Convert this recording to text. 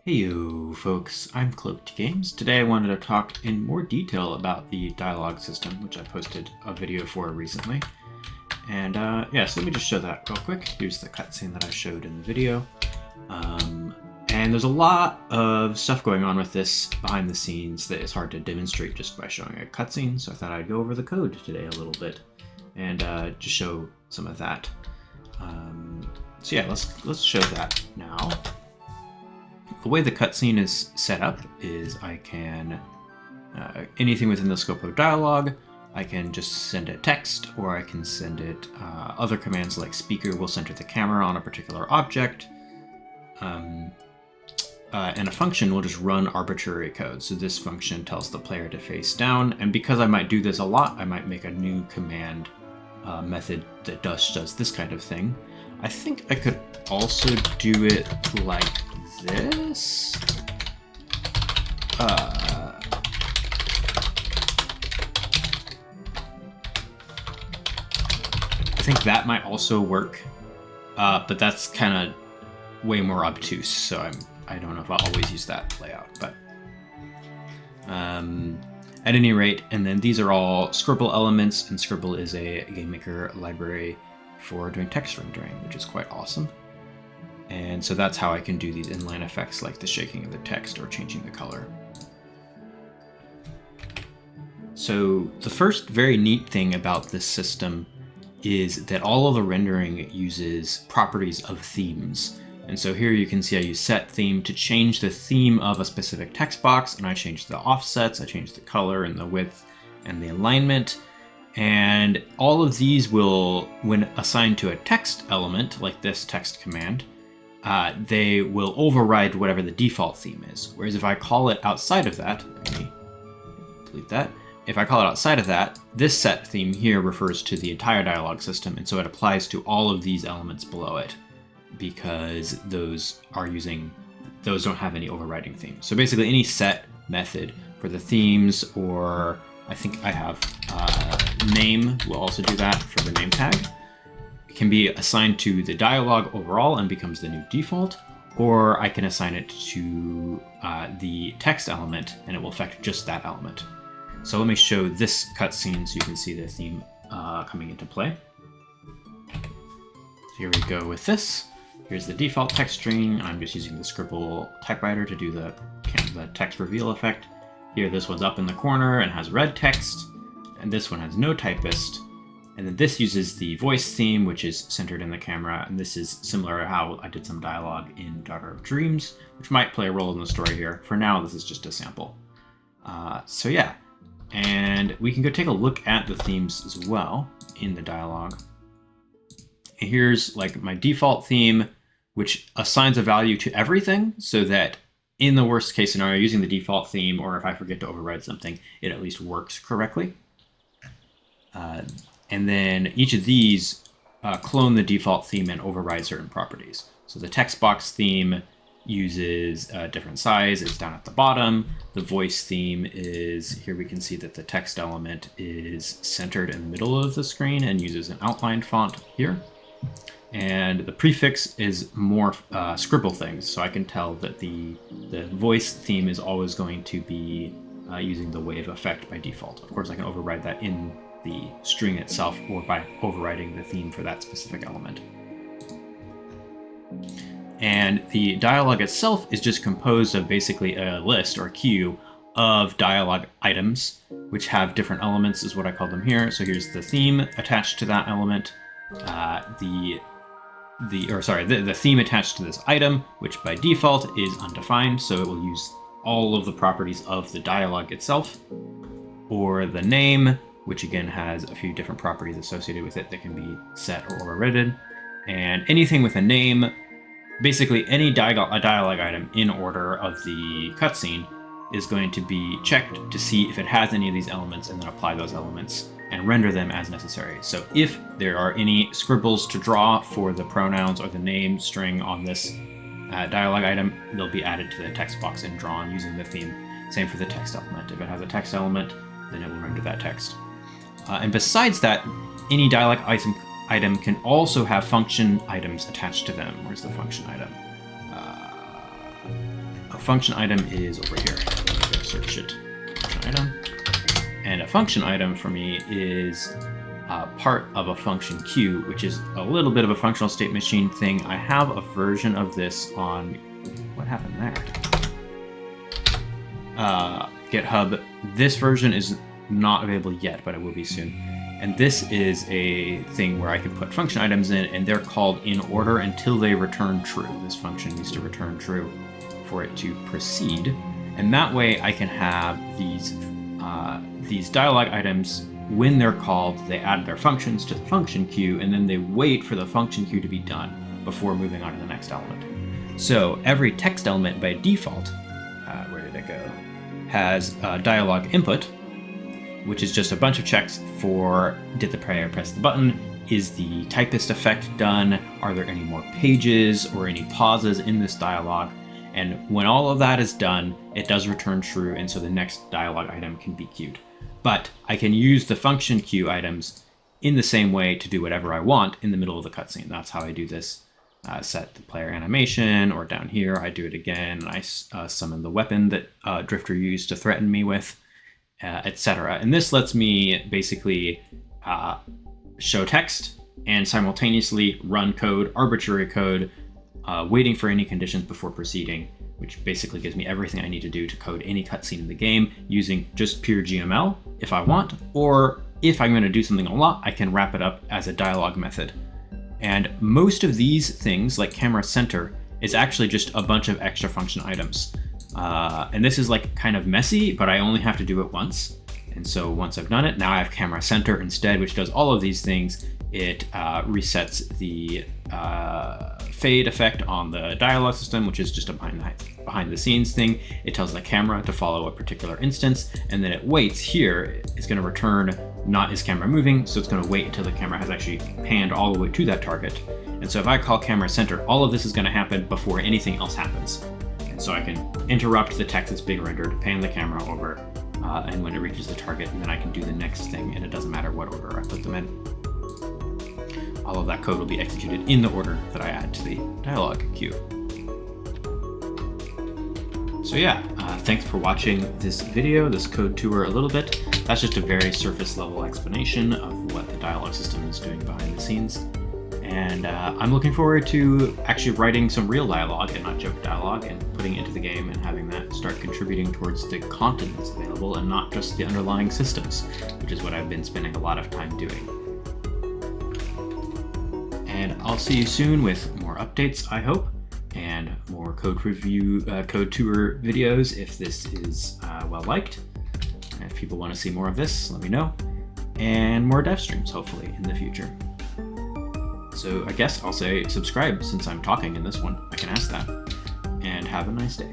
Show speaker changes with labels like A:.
A: Hey you folks, I'm Cloaked Games. Today I wanted to talk in more detail about the dialogue system, which I posted a video for recently. And yeah, so let me just show that real quick. Here's the cutscene that I showed in the video. And there's a lot of stuff going on with this behind the scenes that is hard to demonstrate just by showing a cutscene, so I thought I'd go over the code today a little bit and just show some of that. So yeah, let's show that now. The way the cutscene is set up is I can, anything within the scope of dialogue, I can just send it text, or I can send it other commands like speaker will center the camera on a particular object, and a function will just run arbitrary code. So this function tells the player to face down, and because I might do this a lot, I might make a new command method that does this kind of thing. I think I could also do it like this. I think that might also work, but that's kind of way more obtuse, so I don't know if I'll always use that layout. But at any rate, and then these are all Scribble elements, and Scribble is a GameMaker library for doing text rendering, which is quite awesome. And so that's how I can do these inline effects like the shaking of the text or changing the color. So the first very neat thing about this system is that all of the rendering uses properties of themes. And so here you can see I use set theme to change the theme of a specific text box, and I change the offsets, I change the color and the width and the alignment. And all of these will, when assigned to a text element, like this text command, they will override whatever the default theme is. Whereas if I call it outside of that, let me delete that. If I call it outside of that, this set theme here refers to the entire dialogue system, and so it applies to all of these elements below it, because those don't have any overriding themes. So basically any set method for the themes, or I think I have name will also do that for the name tag, can be assigned to the dialogue overall and becomes the new default, or I can assign it to the text element and it will affect just that element. So let me show this cutscene so you can see the theme coming into play. Here we go with this. Here's the default text string. I'm just using the Scribble typewriter to do the text reveal effect. Here, this one's up in the corner and has red text, and this one has no typist. And then this uses the voice theme, which is centered in the camera, and this is similar to how I did some dialogue in Daughter of Dreams, which might play a role in the story here. For now, this is just a sample. So yeah, and we can go take a look at the themes as well in the dialogue. And here's like my default theme, which assigns a value to everything, so that in the worst case scenario, using the default theme, or if I forget to override something, it at least works correctly. And then each of these clone the default theme and override certain properties. So the text box theme uses a different size, it's down at the bottom. The voice theme is, here we can see that the text element is centered in the middle of the screen and uses an outlined font here. And the prefix is more Scribble things, so I can tell that the voice theme is always going to be using the wave effect by default. Of course, I can override that in the string itself or by overriding the theme for that specific element. And the dialogue itself is just composed of basically a list or a queue of dialogue items, which have different elements, is what I call them here. So here's the theme attached to that element, the theme attached to this item, which by default is undefined, so it will use all of the properties of the dialogue itself, or the name, which again has a few different properties associated with it that can be set or overridden. And anything with a name, basically any dialogue item in order of the cutscene, is going to be checked to see if it has any of these elements and then apply those elements and render them as necessary. So if there are any scribbles to draw for the pronouns or the name string on this dialogue item, they'll be added to the text box and drawn using the theme. Same for the text element. If it has a text element, then it will render that text. And besides that, any dialogue item can also have function items attached to them. Where's the function item? A function item is over here. I'm gonna search it. Function item. And a function item for me is part of a function queue, which is a little bit of a functional state machine thing. I have a version of this on, what happened there? GitHub. This version is not available yet, but it will be soon. And this is a thing where I can put function items in, and they're called in order until they return true. This function needs to return true for it to proceed. And that way I can have these dialog items. When they're called, they add their functions to the function queue, and then they wait for the function queue to be done before moving on to the next element. So every text element by default, where did it go, has a dialog input, which is just a bunch of checks for, did the player press the button? Is the typist effect done? Are there any more pages or any pauses in this dialog? And when all of that is done, it does return true, and so the next dialog item can be queued. But I can use the function queue items in the same way to do whatever I want in the middle of the cutscene. That's how I do this. Set the player animation, or down here, I do it again. I summon the weapon that Drifter used to threaten me with, etc. And this lets me basically show text and simultaneously run code, arbitrary code, waiting for any conditions before proceeding, which basically gives me everything I need to do to code any cutscene in the game using just pure GML if I want, or if I'm going to do something a lot, I can wrap it up as a dialogue method. And most of these things, like camera center, is actually just a bunch of extra function items. And this is like kind of messy, but I only have to do it once. And so once I've done it, now I have camera center instead, which does all of these things. It resets the fade effect on the dialogue system, which is just a behind the scenes thing. It tells the camera to follow a particular instance, and then it waits here. It's going to return not is camera moving, so it's going to wait until the camera has actually panned all the way to that target. And so if I call camera center, all of this is going to happen before anything else happens. And so I can interrupt the text that's being rendered, pan the camera over, and when it reaches the target, and then I can do the next thing, and it doesn't matter what order I put them in. All of that code will be executed in the order that I add to the dialogue queue. So yeah, thanks for watching this video, this code tour a little bit. That's just a very surface level explanation of what the dialogue system is doing behind the scenes. And I'm looking forward to actually writing some real dialogue and not joke dialogue and putting it into the game and having that start contributing towards the content that's available and not just the underlying systems, which is what I've been spending a lot of time doing. And I'll see you soon with more updates, I hope, and more code review, code tour videos if this is well liked. And if people want to see more of this, let me know. And more dev streams, hopefully, in the future. So I guess I'll say subscribe since I'm talking in this one. I can ask that. And have a nice day.